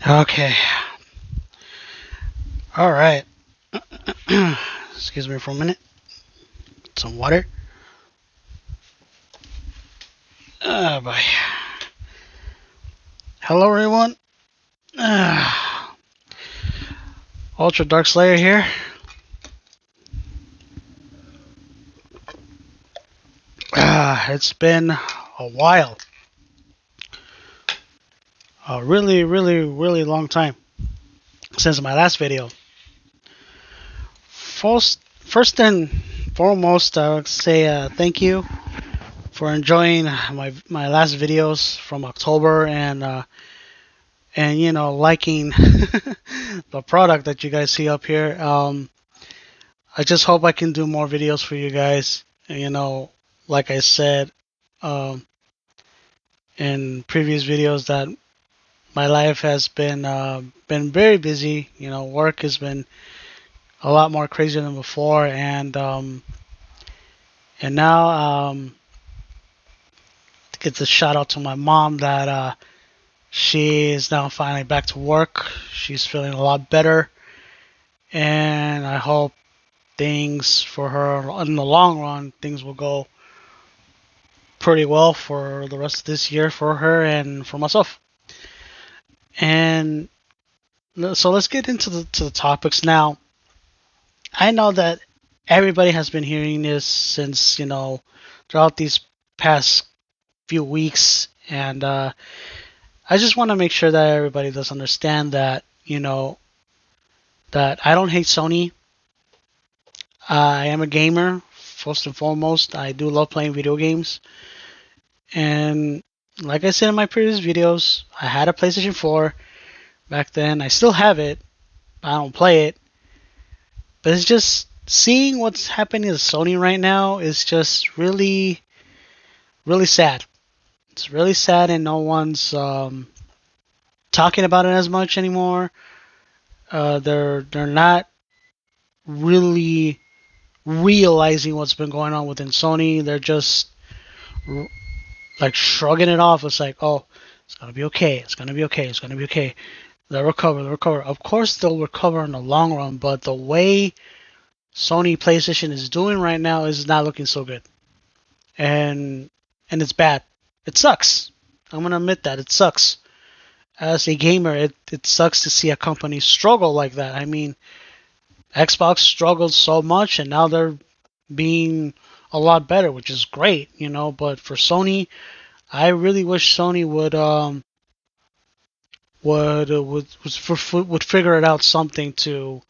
Okay. All right. Excuse me for a minute. Some water. Oh boy. Hello everyone. Ultra Dark Slayer here. It's been a while. A really long time since my last video. First and foremost, I would say thank you for enjoying my last videos from October and liking the product that you guys see up here. I just hope I can do more videos for you guys. Like I said um, in previous videos, that my life has been very busy. Work has been a lot more crazy than before, and now it's a shout out to my mom that she is now finally back to work. She's feeling a lot better, and I hope things for her in the long run, things will go pretty well for the rest of this year for her and for myself. And so let's get into the topics now. I know that everybody has been hearing this since throughout these past few weeks, and I just want to make sure that everybody does understand that that I don't hate Sony. I am a gamer first and foremost. I do love playing video games, and like I said in my previous videos, I had a PlayStation 4 back then. I still have it. I don't play it, but it's just seeing what's happening to Sony right now is just really sad. It's really sad, and no one's talking about it as much anymore. They're not really realizing what's been going on within Sony. They're just like shrugging it off. It's like, oh, it's gonna be okay. It's gonna be okay. It's gonna be okay. They'll recover. They'll recover. Of course, they'll recover in the long run, but the way Sony PlayStation is doing right now is not looking so good, and it's bad. It sucks. I'm gonna admit that it sucks. As a gamer, it sucks to see a company struggle like that. I mean, Xbox struggled so much, and now they're being a lot better, which is great. But for Sony, I really wish Sony would figure it out something to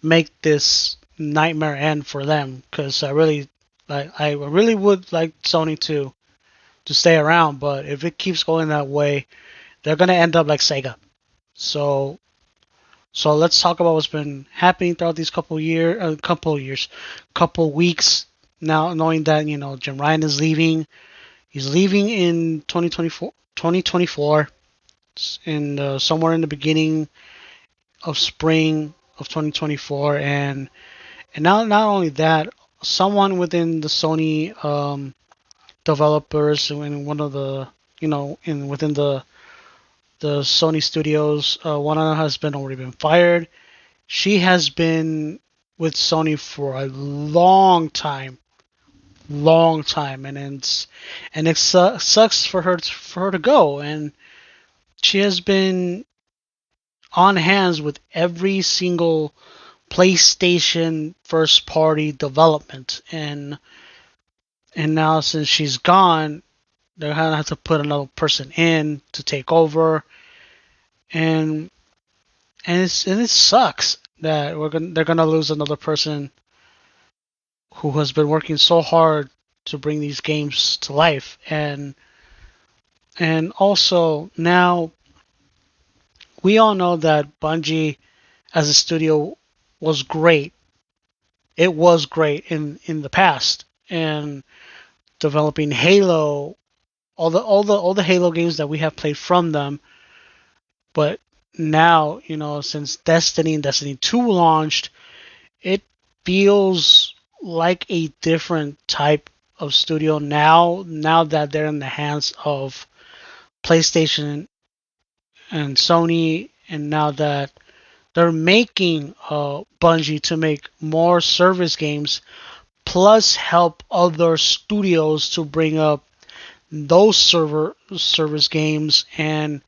make this nightmare end for them. Because I really would like Sony to stay around, but if it keeps going that way, they're gonna end up like Sega. So let's talk about what's been happening throughout these couple weeks. Now, knowing that Jim Ryan is leaving, he's leaving in 2024, in somewhere in the beginning of spring of 2024, and now not only that, someone within the Sony developers in one of the in within the Sony studios, one of them has been already been fired. She has been with Sony for a long time, and it sucks for her to go. And she has been on hands with every single PlayStation first party development, and now since she's gone, they're gonna have to put another person in to take over, and it sucks that they're gonna lose another person who has been working so hard to bring these games to life, and also now we all know that Bungie as a studio was great. It was great in the past, and developing Halo, all the Halo games that we have played from them. But now, since Destiny and Destiny 2 launched, it feels like a different type of studio now that they're in the hands of PlayStation and Sony, and now that they're making Bungie to make more service games, plus help other studios to bring up those service games, and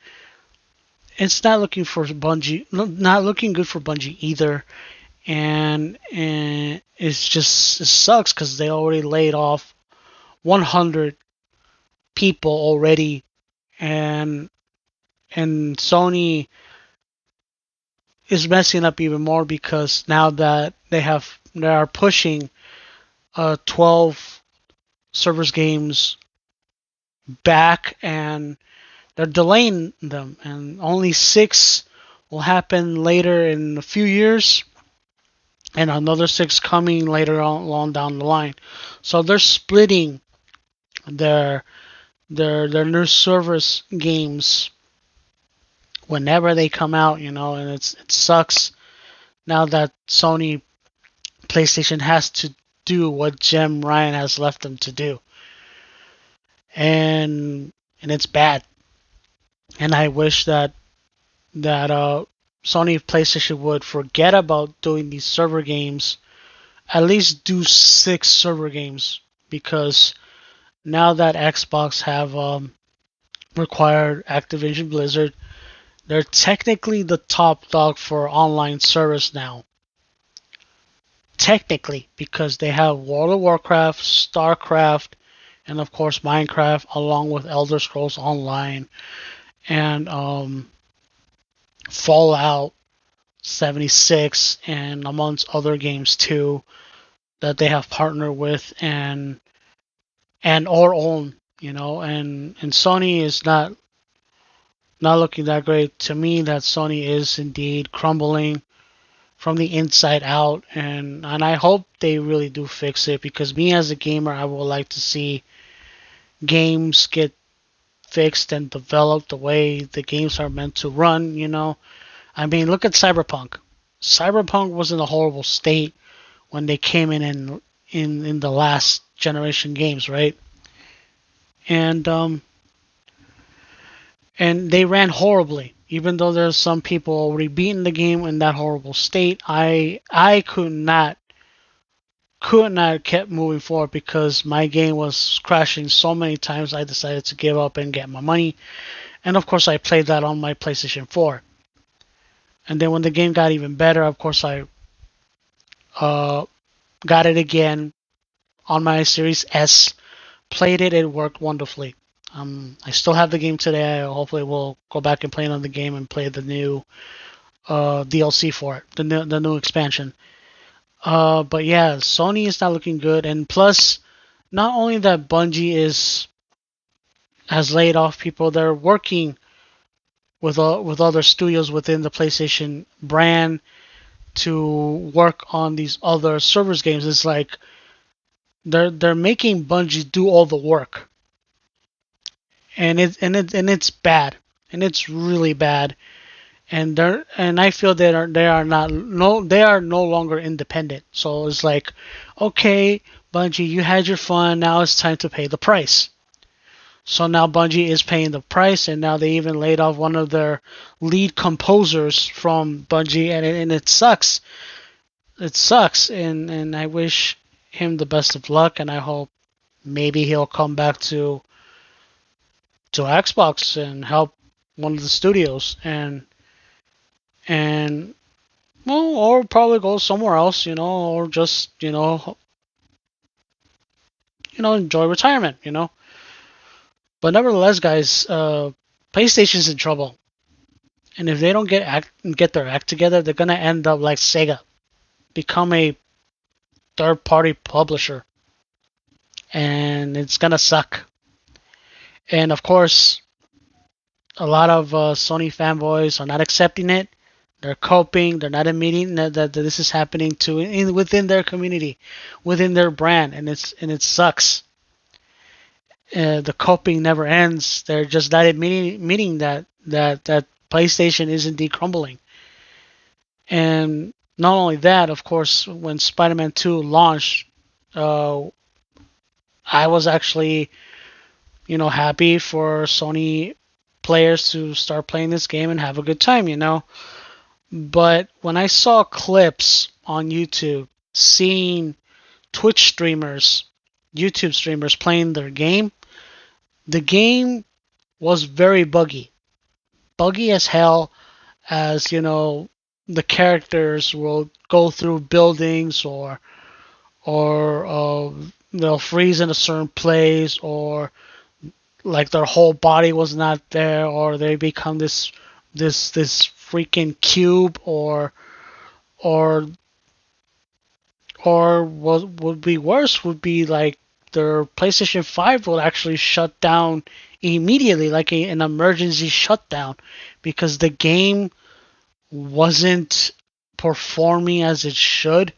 it's not looking for Bungie, not looking good for Bungie either. And it's just, it sucks because they already laid off 100 people already, and and Sony is messing up even more because now that they are pushing 12 service games back, and they're delaying them, and only 6 will happen later in a few years, and another 6 coming later on along down the line. So they're splitting their their new service games whenever they come out, and it sucks now that Sony PlayStation has to do what Jim Ryan has left them to do, and it's bad. And I wish that Sony PlayStation would forget about doing these server games. At least do 6 server games, because now that Xbox have required Activision Blizzard, they're technically the top dog for online service now. Technically, because they have World of Warcraft, StarCraft, and of course Minecraft, along with Elder Scrolls Online and Fallout 76, and amongst other games too that they have partnered with and or own, and Sony is not looking that great. To me, that Sony is indeed crumbling from the inside out, and I hope they really do fix it, because me as a gamer, I would like to see games get fixed and developed the way the games are meant to run. I mean, look at Cyberpunk. Cyberpunk was in a horrible state when they came in the last generation games, right? And and they ran horribly. Even though there's some people already beating the game in that horrible state, I could not kept moving forward, because my game was crashing so many times. I decided to give up and get my money, and of course I played that on my PlayStation 4. And then when the game got even better, of course I uh, got it again on my Series S, played it, it worked wonderfully. I still have the game today. I hopefully will go back and play another game and play the new DLC for it, the new expansion. But yeah, Sony is not looking good, and plus, not only that Bungie is has laid off people, they're working with other studios within the PlayStation brand to work on these other servers games. It's like they're making Bungie do all the work, and it's bad, and it's really bad. And I feel they are no longer independent. So it's like, okay, Bungie, you had your fun. Now it's time to pay the price. So now Bungie is paying the price, and now they even laid off one of their lead composers from Bungie, and it sucks. It sucks, and I wish him the best of luck, and I hope maybe he'll come back to Xbox and help one of the studios, and well, or probably go somewhere else, or just enjoy retirement. But nevertheless, guys, PlayStation's in trouble, and if they don't get their act together, they're gonna end up like Sega, become a third-party publisher, and it's gonna suck. And of course, a lot of Sony fanboys are not accepting it. They're coping. They're not admitting that this is happening within their community, within their brand, and it sucks. The coping never ends. They're just not admitting that PlayStation is indeed crumbling. And not only that, of course, when Spider-Man 2 launched, uh, I was actually happy for Sony players to start playing this game and have a good time, you know. But when I saw clips on YouTube, seeing Twitch streamers, YouTube streamers playing their game, the game was very buggy. Buggy as hell, as you know, the characters will go through buildings, or they'll freeze in a certain place, or like their whole body was not there, or they become this freaking cube, or what would be worse would be like their PlayStation 5 will actually shut down immediately, like an emergency shutdown, because the game wasn't performing as it should.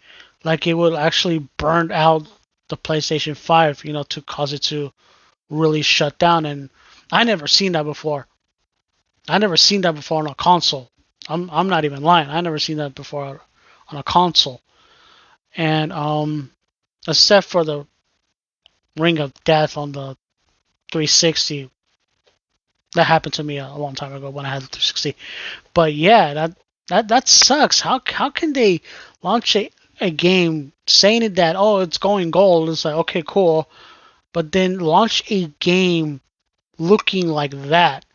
Like it would actually burn out the PlayStation 5, you know, to cause it to really shut down. And I never seen that before. I never seen that before on a console. I'm not even lying. I never seen that before on a console. And except for the Ring of Death on the 360, that happened to me a long time ago when I had the 360. But yeah, that sucks. How can they launch a game saying it that, oh, it's going gold? It's like, okay, cool, but then launch a game looking like that.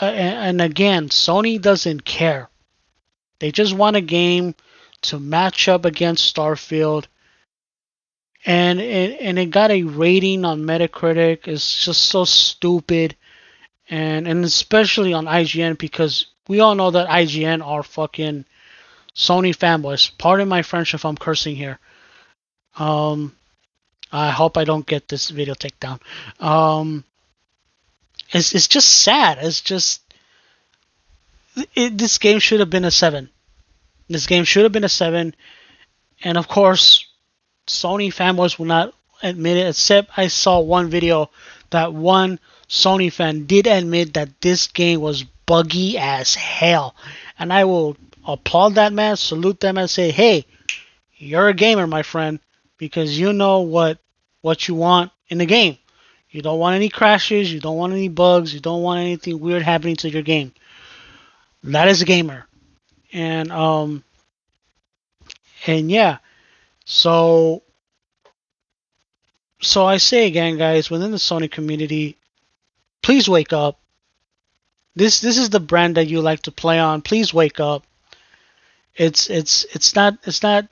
And again, Sony doesn't care. They just want a game to match up against Starfield, and it got a rating on Metacritic. It's just so stupid, and especially on IGN, because we all know that IGN are fucking Sony fanboys. Pardon my French if I'm cursing here. I hope I don't get this video taken down. It's just sad. It's just this game should have been a 7. This game should have been a 7, and of course, Sony fanboys will not admit it. Except I saw one video that one Sony fan did admit that this game was buggy as hell, and I will applaud that man, salute them, and say, hey, you're a gamer, my friend, because you know what you want in the game. You don't want any crashes, you don't want any bugs, you don't want anything weird happening to your game. That is a gamer. And yeah, so I say again, guys, within the Sony community, please wake up. This is the brand that you like to play on. Please wake up. It's not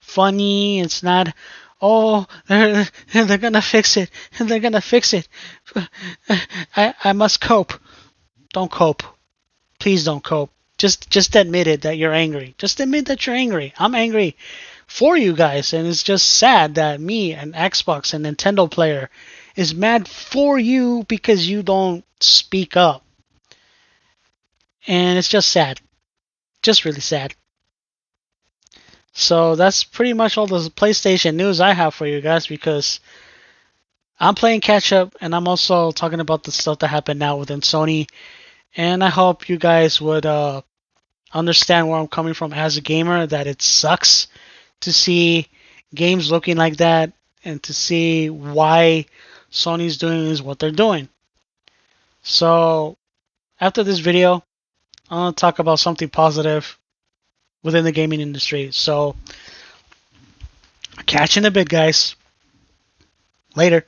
funny. It's not, oh, they're gonna fix it. They're gonna fix it. I must cope. Don't cope. Please don't cope. Just admit it that you're angry. Just admit that you're angry. I'm angry for you guys, and it's just sad that me, an Xbox and Nintendo player, is mad for you because you don't speak up. And it's just sad. Just really sad. So that's pretty much all the PlayStation news I have for you guys, because I'm playing catch up, and I'm also talking about the stuff that happened now within Sony. And I hope you guys would understand where I'm coming from as a gamer, that it sucks to see games looking like that, and to see why Sony's doing is what they're doing. So after this video, I'm going to talk about something positive within the gaming industry. So catch you in a bit, guys. Later.